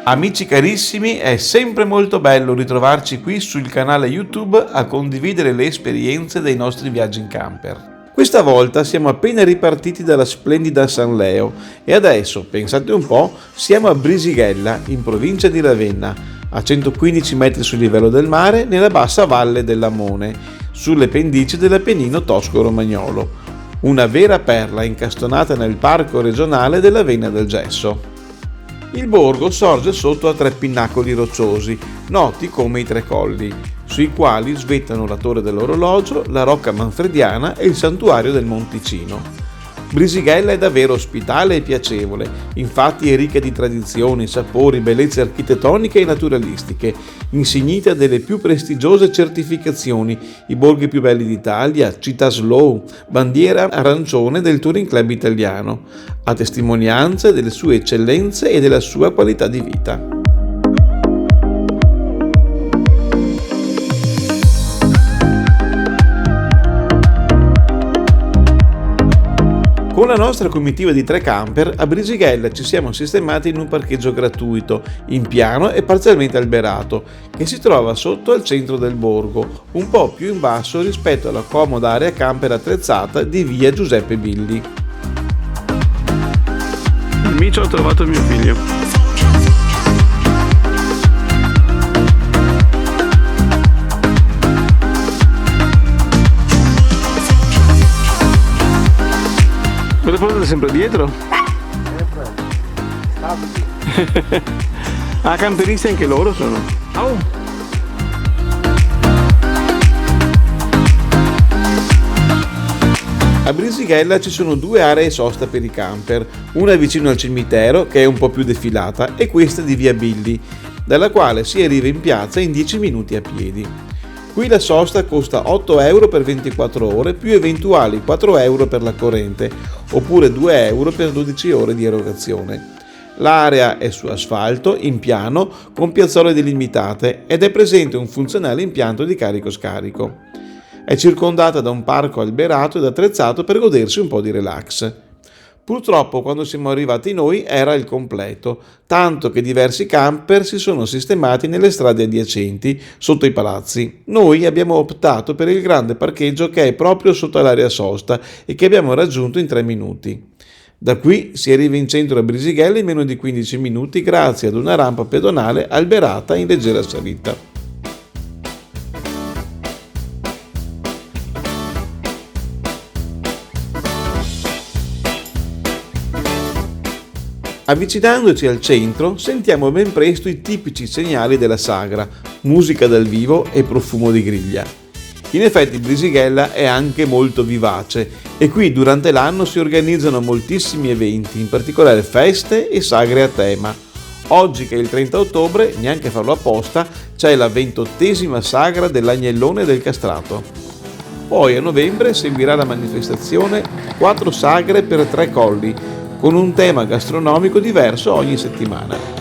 Amici carissimi, è sempre molto bello ritrovarci qui sul canale YouTube a condividere le esperienze dei nostri viaggi in camper. Questa volta siamo appena ripartiti dalla splendida San Leo e adesso, pensate un po', siamo a Brisighella, in provincia di Ravenna, a 115 metri sul livello del mare, nella bassa valle dell'Amone, sulle pendici dell'Appennino tosco-romagnolo. Una vera perla incastonata nel parco regionale della Vena del Gesso. Il borgo sorge sotto a tre pinnacoli rocciosi, noti come i Tre Colli, sui quali svettano la Torre dell'Orologio, la Rocca Manfrediana e il Santuario del Monticino. Brisighella è davvero ospitale e piacevole, infatti è ricca di tradizioni, sapori, bellezze architettoniche e naturalistiche, insignita delle più prestigiose certificazioni, i borghi più belli d'Italia, città slow, bandiera arancione del Touring Club italiano, a testimonianza delle sue eccellenze e della sua qualità di vita. Con la nostra comitiva di 3 camper a Brisighella ci siamo sistemati in un parcheggio gratuito, in piano e parzialmente alberato, che si trova sotto al centro del borgo, un po' più in basso rispetto alla comoda area camper attrezzata di via Giuseppe Billi. Il micio ha trovato mio figlio. Lo portate sempre dietro? Ah, camperisti anche loro sono. Oh. A Brisighella ci sono 2 aree sosta per i camper, una vicino al cimitero che è un po' più defilata e questa di via Billi, dalla quale si arriva in piazza in 10 minuti a piedi. Qui la sosta costa 8 euro per 24 ore più eventuali 4 euro per la corrente oppure 2 euro per 12 ore di erogazione. L'area è su asfalto, in piano, con piazzole delimitate ed è presente un funzionale impianto di carico-scarico. È circondata da un parco alberato ed attrezzato per godersi un po' di relax. Purtroppo quando siamo arrivati noi era il completo, tanto che diversi camper si sono sistemati nelle strade adiacenti, sotto i palazzi. Noi abbiamo optato per il grande parcheggio che è proprio sotto l'area sosta e che abbiamo raggiunto in 3 minuti. Da qui si arriva in centro a Brisighella in meno di 15 minuti grazie ad una rampa pedonale alberata in leggera salita. Avvicinandoci al centro sentiamo ben presto i tipici segnali della sagra, musica dal vivo e profumo di griglia. In effetti Brisighella è anche molto vivace e qui durante l'anno si organizzano moltissimi eventi, in particolare feste e sagre a tema. Oggi che è il 30 ottobre, neanche a farlo apposta, c'è la 28ª sagra dell'Agnellone del Castrato. Poi a novembre seguirà la manifestazione 4 sagre per 3 colli, con un tema gastronomico diverso ogni settimana.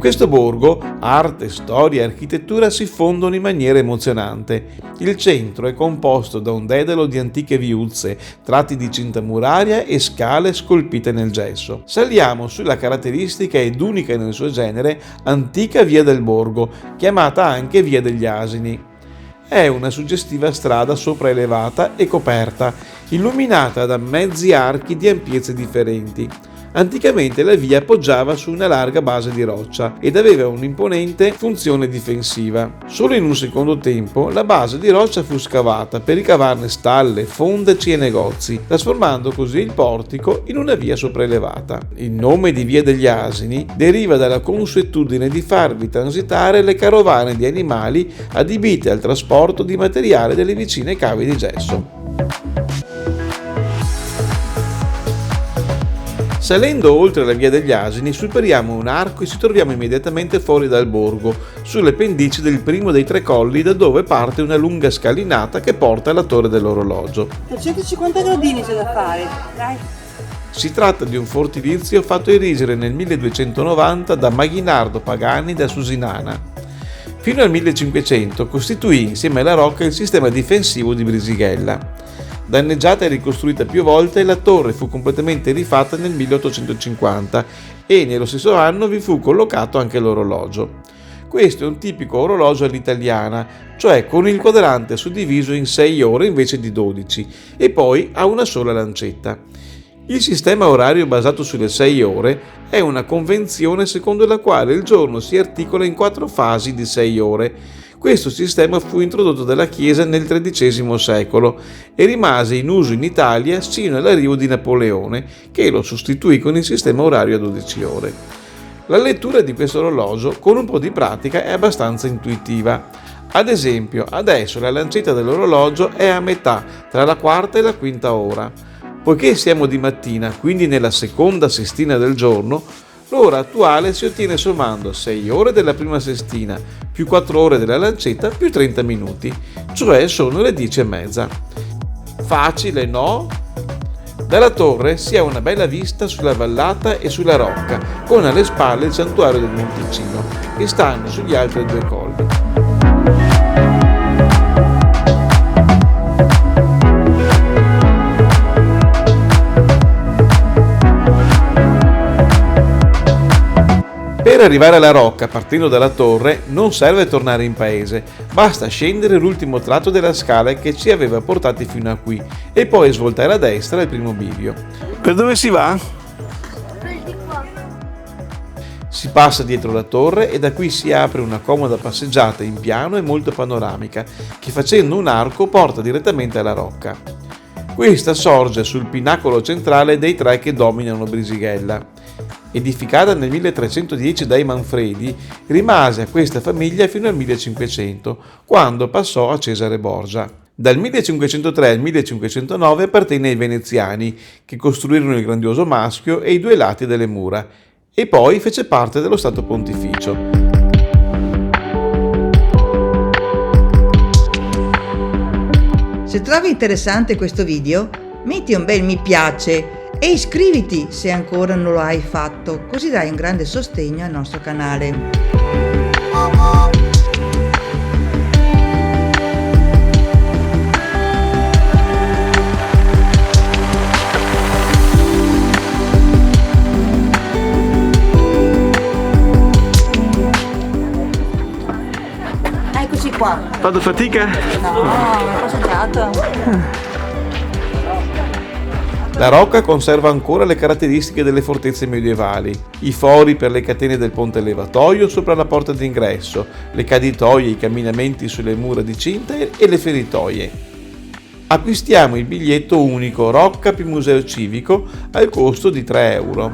questo borgo arte, storia e architettura si fondono in maniera emozionante. Il centro è composto da un dedalo di antiche viuzze, tratti di cinta muraria e scale scolpite nel gesso. Saliamo sulla caratteristica ed unica nel suo genere antica via del borgo, chiamata anche via degli Asini. È una suggestiva strada sopraelevata e coperta, illuminata da mezzi archi di ampiezze differenti. Anticamente la via poggiava su una larga base di roccia ed aveva un'imponente funzione difensiva. Solo in un secondo tempo la base di roccia fu scavata per ricavarne stalle, fondaci e negozi, trasformando così il portico in una via sopraelevata. Il nome di Via degli Asini deriva dalla consuetudine di farvi transitare le carovane di animali adibite al trasporto di materiale delle vicine cavi di gesso. Salendo oltre la via degli Asini superiamo un arco e ci troviamo immediatamente fuori dal borgo, sulle pendici del primo dei tre colli da dove parte una lunga scalinata che porta alla torre dell'orologio. 350 gradini c'è da fare, dai. Si tratta di un fortilizio fatto erigere nel 1290 da Maghinardo Pagani da Susinana. Fino al 1500 costituì insieme alla rocca il sistema difensivo di Brisighella. Danneggiata e ricostruita più volte, la torre fu completamente rifatta nel 1850 e nello stesso anno vi fu collocato anche l'orologio. Questo è un tipico orologio all'italiana, cioè con il quadrante suddiviso in 6 ore invece di 12 e poi ha una sola lancetta. Il sistema orario basato sulle 6 ore è una convenzione secondo la quale il giorno si articola in 4 fasi di 6 ore. Questo sistema fu introdotto dalla Chiesa nel XIII secolo e rimase in uso in Italia sino all'arrivo di Napoleone, che lo sostituì con il sistema orario a 12 ore. La lettura di questo orologio, con un po' di pratica, è abbastanza intuitiva. Ad esempio, adesso la lancetta dell'orologio è a metà tra la quarta e la quinta ora. Poiché siamo di mattina, quindi nella seconda sestina del giorno, l'ora attuale si ottiene sommando 6 ore della prima sestina più 4 ore della lancetta più 30 minuti, cioè sono le 10:30. Facile, no? Dalla torre si ha una bella vista sulla vallata e sulla rocca, con alle spalle il santuario del Monticino, che stanno sugli altri 2 colli. Per arrivare alla rocca partendo dalla torre non serve tornare in paese, basta scendere l'ultimo tratto della scala che ci aveva portati fino a qui e poi svoltare a destra al primo bivio. Per dove si va? Si passa dietro la torre e da qui si apre una comoda passeggiata in piano e molto panoramica che facendo un arco porta direttamente alla rocca. Questa sorge sul pinacolo centrale dei 3 che dominano Brisighella. Edificata nel 1310 dai Manfredi, rimase a questa famiglia fino al 1500, quando passò a Cesare Borgia. Dal 1503 al 1509 appartenne ai Veneziani, che costruirono il grandioso maschio e i 2 lati delle mura, e poi fece parte dello Stato Pontificio. Se trovi interessante questo video, metti un bel mi piace e iscriviti se ancora non lo hai fatto, così dai un grande sostegno al nostro canale. Eccoci qua. Fatto fatica? No, una passeggiata. La rocca conserva ancora le caratteristiche delle fortezze medievali, i fori per le catene del ponte levatoio sopra la porta d'ingresso, le caditoie, i camminamenti sulle mura di cinta e le feritoie. Acquistiamo il biglietto unico Rocca più Museo Civico al costo di 3 euro.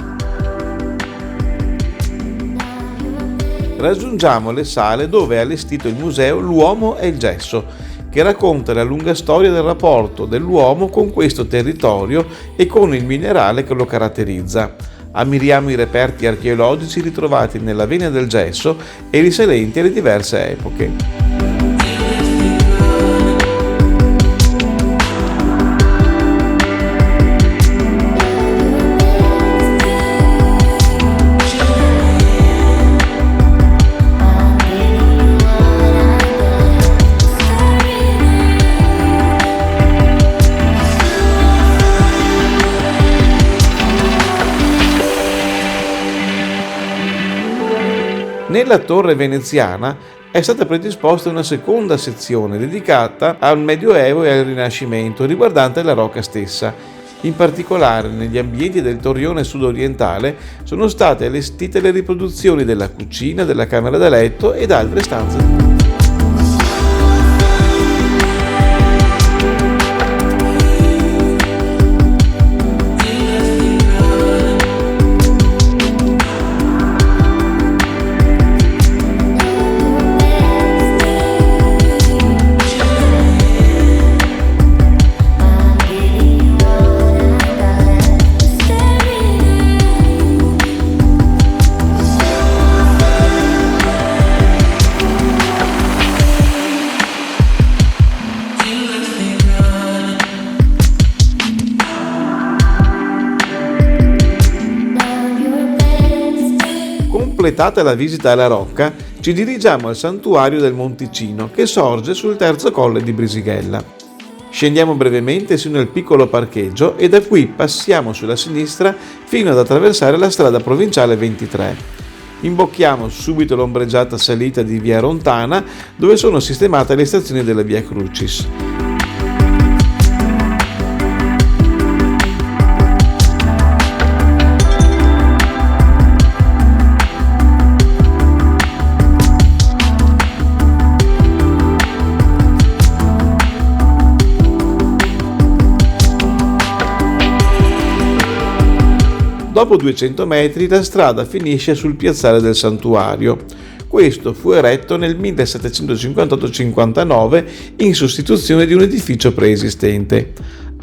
Raggiungiamo le sale dove è allestito il museo L'Uomo e il Gesso, che racconta la lunga storia del rapporto dell'uomo con questo territorio e con il minerale che lo caratterizza. Ammiriamo i reperti archeologici ritrovati nella vena del gesso e risalenti alle diverse epoche. Nella torre veneziana è stata predisposta una seconda sezione dedicata al Medioevo e al Rinascimento, riguardante la rocca stessa. In particolare, negli ambienti del torrione sudorientale sono state allestite le riproduzioni della cucina, della camera da letto ed altre stanze. Completata la visita alla rocca, ci dirigiamo al santuario del Monticino, che sorge sul terzo colle di Brisighella. Scendiamo brevemente sino al piccolo parcheggio e da qui passiamo sulla sinistra fino ad attraversare la strada provinciale 23. Imbocchiamo subito l'ombreggiata salita di via Rontana, dove sono sistemate le stazioni della via Crucis. Dopo 200 metri la strada finisce sul piazzale del santuario. Questo fu eretto nel 1758-59 in sostituzione di un edificio preesistente.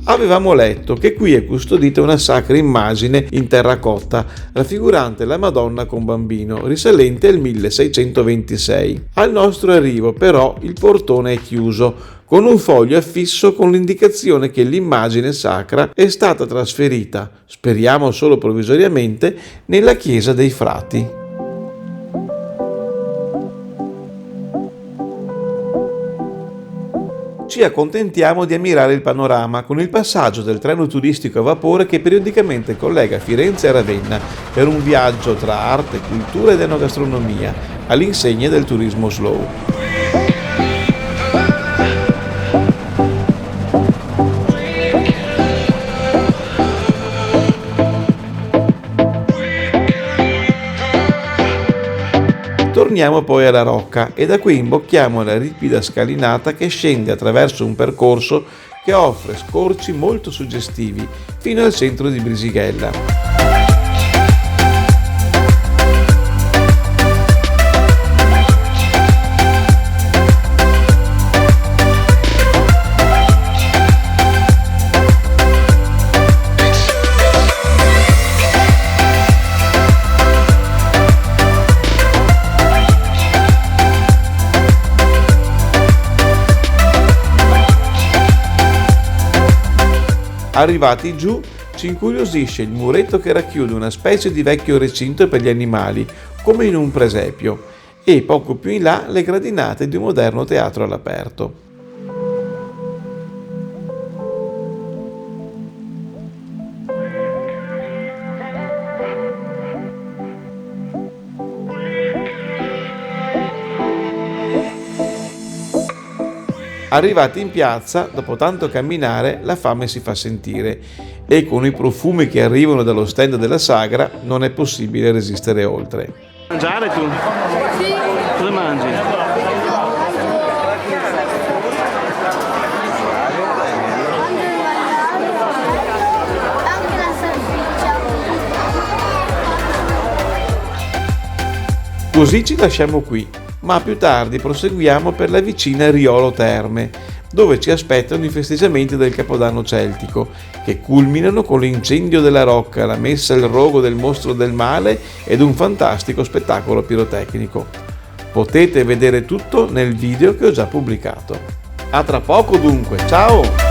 Avevamo letto che qui è custodita una sacra immagine in terracotta raffigurante la Madonna con bambino, risalente al 1626. Al nostro arrivo, però, il portone è chiuso, con un foglio affisso con l'indicazione che l'immagine sacra è stata trasferita, speriamo solo provvisoriamente, nella chiesa dei frati. Ci accontentiamo di ammirare il panorama con il passaggio del treno turistico a vapore che periodicamente collega Firenze e Ravenna per un viaggio tra arte, cultura ed enogastronomia all'insegna del turismo slow. Torniamo poi alla rocca e da qui imbocchiamo la ripida scalinata che scende attraverso un percorso che offre scorci molto suggestivi fino al centro di Brisighella. Arrivati giù, ci incuriosisce il muretto che racchiude una specie di vecchio recinto per gli animali, come in un presepio, e poco più in là le gradinate di un moderno teatro all'aperto. Arrivati in piazza, dopo tanto camminare, la fame si fa sentire e con i profumi che arrivano dallo stand della sagra non è possibile resistere oltre. Mangiare tu? Sì. Cosa mangi? Anche la salsiccia. Così ci lasciamo qui, ma più tardi proseguiamo per la vicina Riolo Terme, dove ci aspettano i festeggiamenti del Capodanno celtico, che culminano con l'incendio della rocca, la messa al rogo del mostro del male ed un fantastico spettacolo pirotecnico. Potete vedere tutto nel video che ho già pubblicato. A tra poco dunque, ciao!